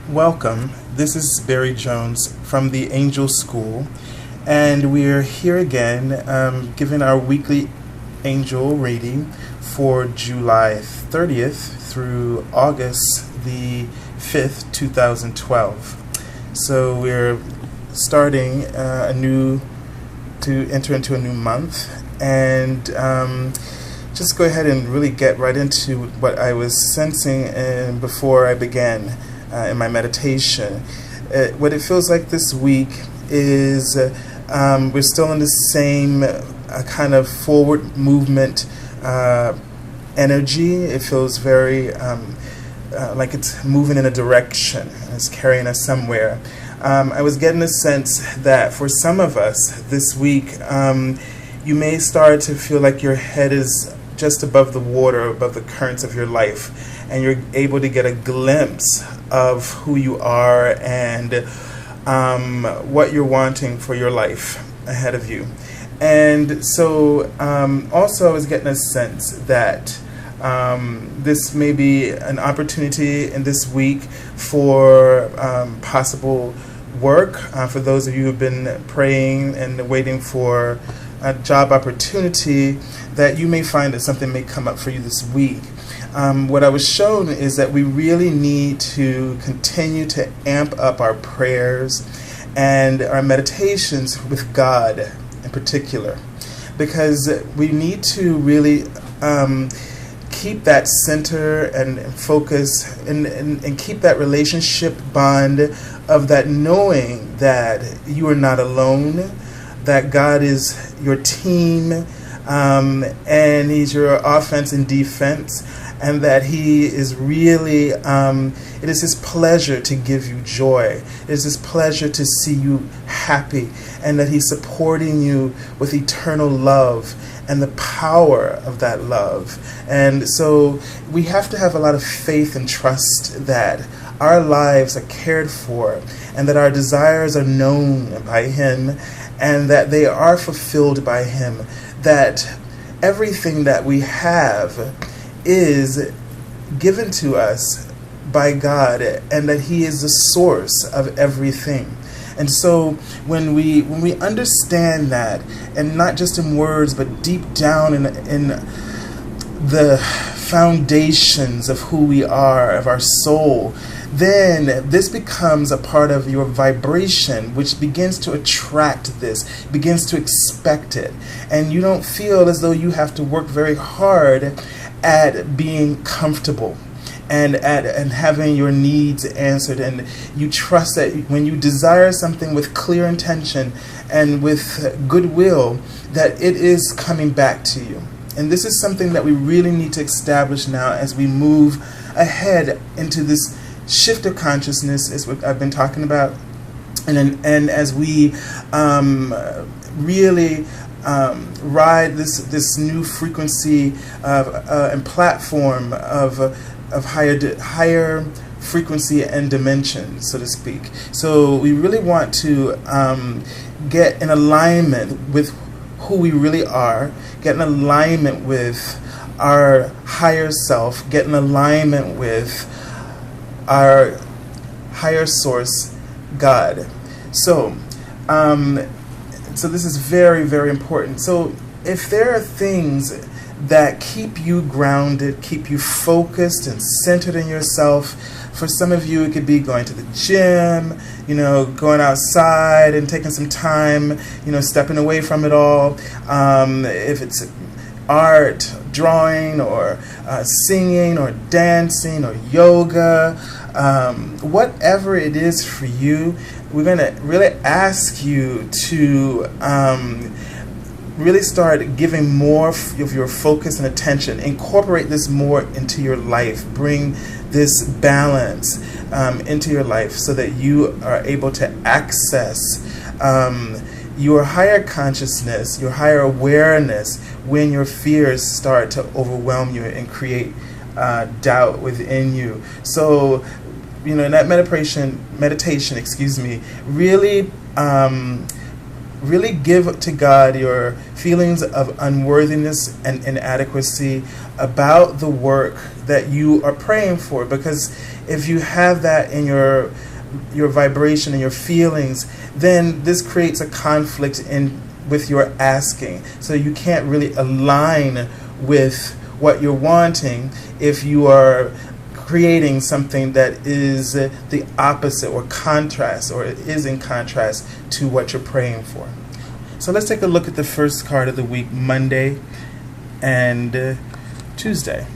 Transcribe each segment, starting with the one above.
Welcome. This is Barry Jones from the Angel School, and we're here again giving our weekly angel reading for July 30th through August the 5th, 2012. So we're starting to enter into a new month, and just go ahead and really get right into what I was sensing before I began in my meditation. What it feels like this week is we're still in the same kind of forward movement energy. It feels very like it's moving in a direction. It's carrying us somewhere. I was getting a sense that for some of us this week, you may start to feel like your head is just above the water, above the currents of your life, and you're able to get a glimpse of who you are and what you're wanting for your life ahead of you. And so also I was getting a sense that this may be an opportunity in this week for possible work for those of you who have been praying and waiting for a job opportunity, that you may find that something may come up for you this week. What I was shown is that we really need to continue to amp up our prayers and our meditations with God in particular, because we need to really keep that center and focus and keep that relationship bond of that knowing that you are not alone, that God is your team, and He's your offense and defense, and that He is really, it is His pleasure to give you joy. It is His pleasure to see you happy, and that He's supporting you with eternal love and the power of that love. And so we have to have a lot of faith and trust that our lives are cared for, and that our desires are known by Him, and that they are fulfilled by Him, that everything that we have is given to us by God, and that He is the source of everything. And so when we understand that, and not just in words, but deep down in the foundations of who we are, of our soul, then this becomes a part of your vibration, which begins to attract this, begins to expect it. And you don't feel as though you have to work very hard at being comfortable and having your needs answered. And you trust that when you desire something with clear intention and with goodwill, that it is coming back to you. And this is something that we really need to establish now as we move ahead into this shift of consciousness, is what I've been talking about, and as we really ride this new frequency and platform of higher frequency and dimension, so to speak. So we really want to get in alignment with who we really are, get in alignment with our higher self, get in alignment with our higher source, God. So this is very, very important. So if there are things that keep you grounded, keep you focused and centered in yourself, for some of you it could be going to the gym, going outside and taking some time, stepping away from it all. If it's art, drawing, or singing, or dancing, or yoga, whatever it is for you, we're going to really ask you to really start giving more of your focus and attention. Incorporate this more into your life. Bring this balance into your life so that you are able to access your higher consciousness, your higher awareness, when your fears start to overwhelm you and create doubt within you. So, in that meditation, really give to God your feelings of unworthiness and inadequacy about the work that you are praying for, because if you have that in your vibration and your feelings, then this creates a conflict with your asking. So you can't really align with what you're wanting if you are creating something that is the opposite or contrast, or it is in contrast to what you're praying for. So let's take a look at the first card of the week, Monday and Tuesday.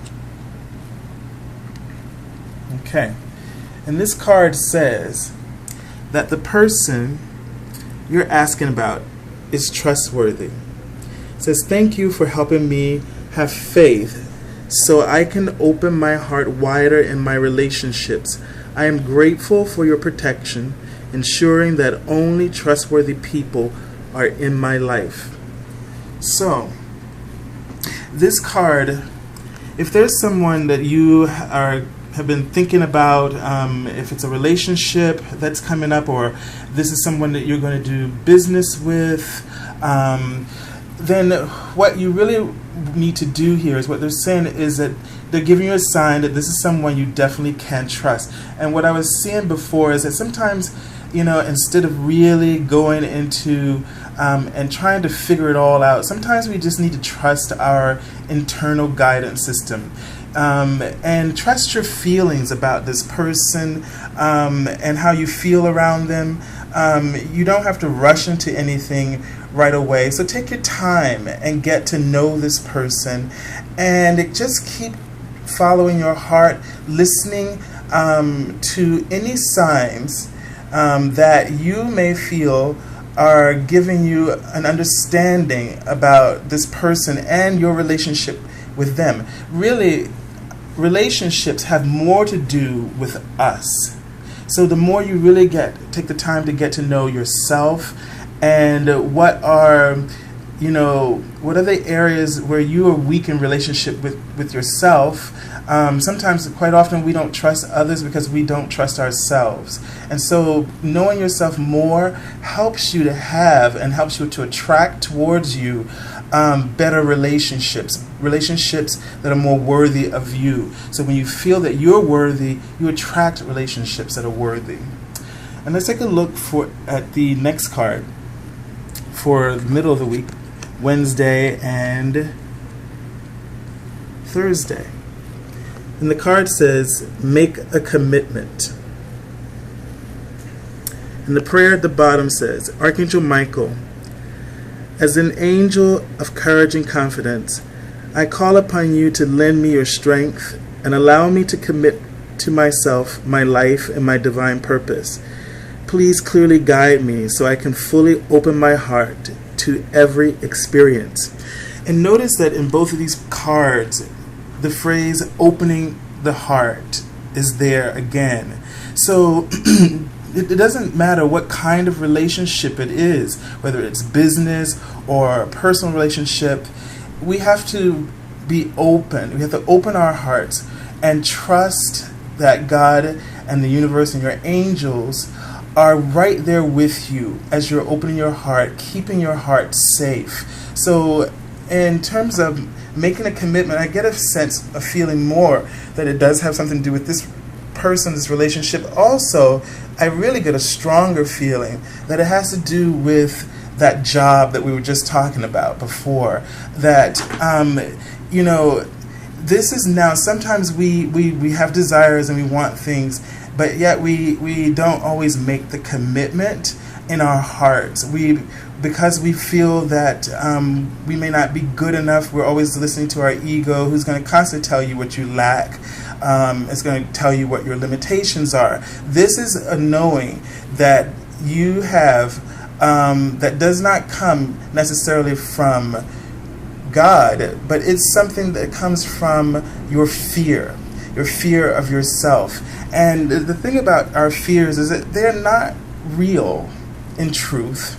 Okay. And this card says that the person you're asking about is trustworthy. It says, thank you for helping me have faith so I can open my heart wider in my relationships. I am grateful for your protection, ensuring that only trustworthy people are in my life. So, this card, if there's someone that you have been thinking about, if it's a relationship that's coming up, or this is someone that you're going to do business with, then what you really need to do here is what they're saying is that they're giving you a sign that this is someone you definitely can trust. And what I was seeing before is that sometimes, instead of really going into and trying to figure it all out, sometimes we just need to trust our internal guidance system. And trust your feelings about this person and how you feel around them. You don't have to rush into anything right away. So take your time and get to know this person, and just keep following your heart, listening to any signs that you may feel are giving you an understanding about this person and your relationship with them. Really, relationships have more to do with us. So the more you really take the time to get to know yourself, and what are the areas where you are weak in relationship with yourself. Sometimes, quite often, we don't trust others because we don't trust ourselves. And so knowing yourself more helps you to have and helps you to attract towards you better relationships that are more worthy of you. So when you feel that you're worthy, you attract relationships that are worthy. And let's take a look at the next card for the middle of the week, Wednesday and Thursday. And the card says, make a commitment. And the prayer at the bottom says, Archangel Michael, as an angel of courage and confidence, I call upon you to lend me your strength and allow me to commit to myself, my life, and my divine purpose. Please clearly guide me so I can fully open my heart to every experience. And notice that in both of these cards, the phrase opening the heart is there again. So it doesn't matter what kind of relationship it is, whether it's business or a personal relationship, we have to be open. We have to open our hearts and trust that God and the universe and your angels are right there with you as you're opening your heart, keeping your heart safe. So in terms of making a commitment, I get a sense of feeling more that it does have something to do with this person, this relationship. Also, I really get a stronger feeling that it has to do with that job that we were just talking about before. That, this is now, sometimes we have desires and we want things, but yet we don't always make the commitment in our hearts. Because we feel that we may not be good enough, we're always listening to our ego, who's going to constantly tell you what you lack. It's going to tell you what your limitations are. This is a knowing that you have that does not come necessarily from God, but it's something that comes from your fear of yourself. And the thing about our fears is that they're not real in truth.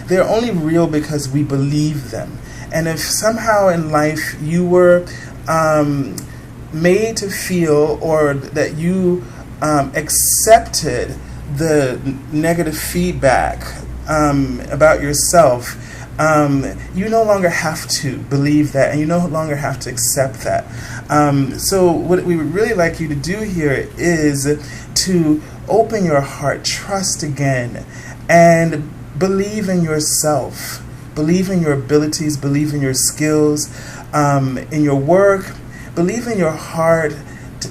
They're only real because we believe them. And if somehow in life you were made to feel, or that you accepted the negative feedback about yourself, you no longer have to believe that, and you no longer have to accept that. So what we would really like you to do here is to open your heart, trust again, and believe in yourself. Believe in your abilities, believe in your skills, in your work. Believe in your heart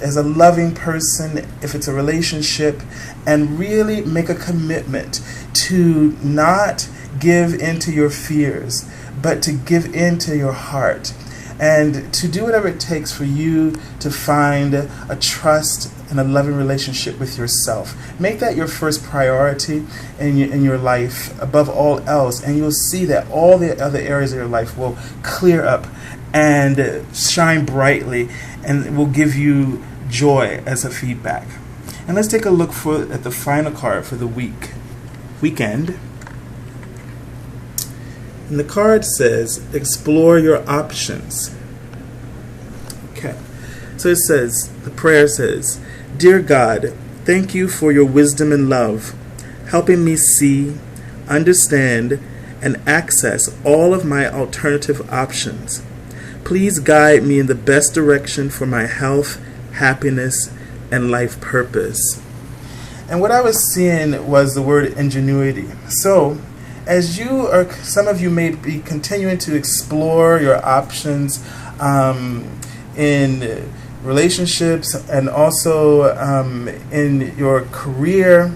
as a loving person, if it's a relationship, and really make a commitment to not give into your fears, but to give into your heart, and to do whatever it takes for you to find a trust and a loving relationship with yourself. Make that your first priority in your life above all else, and you'll see that all the other areas of your life will clear up and shine brightly, and it will give you joy as a feedback. And let's take a look at the final card for the weekend. And the card says, explore your options. Okay. So it says, the prayer says, Dear God, thank you for your wisdom and love, helping me see, understand, and access all of my alternative options. Please guide me in the best direction for my health, happiness, and life purpose. And what I was seeing was the word ingenuity. So, as some of you may be continuing to explore your options in relationships and also in your career,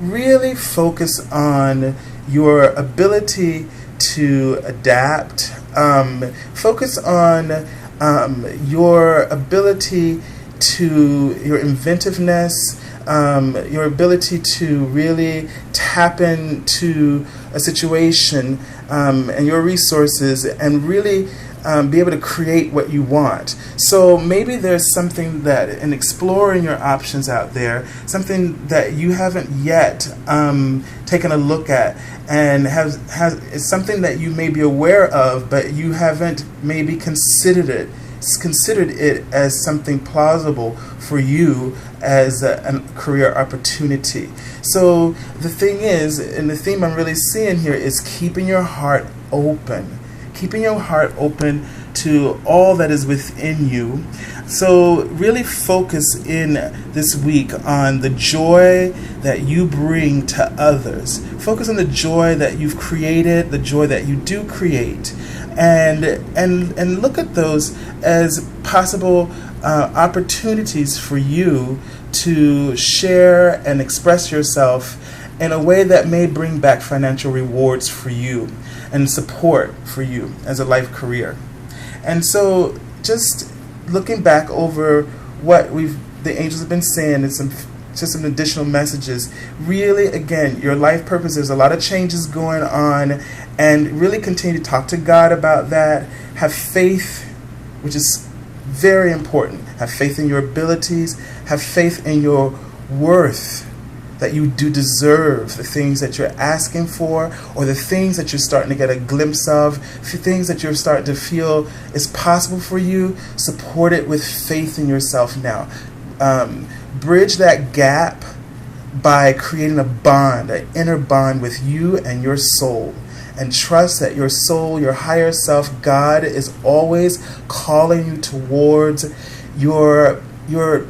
really focus on your ability to adapt. Focus on your ability to your inventiveness, your ability to really tap into a situation and your resources and really be able to create what you want. So maybe there's something that, in exploring your options out there, something that you haven't yet taken a look at, and it's something that you may be aware of, but you haven't maybe considered it as something plausible for you as a career opportunity. So the thing is, and the theme I'm really seeing here is keeping your heart open. Keeping your heart open to all that is within you. So really focus in this week on the joy that you bring to others. Focus on the joy that you've created, the joy that you do create, and look at those as possible opportunities for you to share and express yourself in a way that may bring back financial rewards for you and support for you as a life career. And so just looking back over what the angels have been saying, and some additional messages. Really, again, your life purpose, there's a lot of changes going on, and really continue to talk to God about that. Have faith, which is very important. Have faith in your abilities. Have faith in your worth, that you do deserve the things that you're asking for, or the things that you're starting to get a glimpse of, things that you're starting to feel is possible for you. Support it with faith in yourself now. Bridge that gap by creating a bond, an inner bond with you and your soul. And trust that your soul, your higher self, God, is always calling you towards your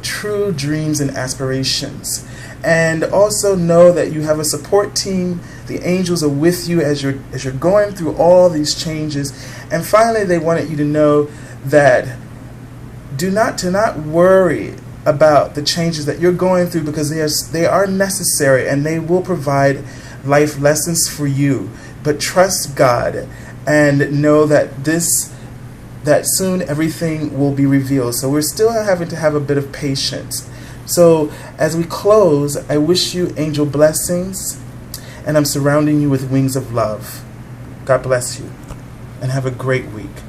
true dreams and aspirations. And also know that you have a support team. The angels are with you as you're going through all these changes. And finally, they wanted you to know that do not worry about the changes that you're going through, because they are necessary and they will provide life lessons for you. But trust God and know that soon everything will be revealed. So we're still having to have a bit of patience. So as we close, I wish you angel blessings, and I'm surrounding you with wings of love. God bless you, and have a great week.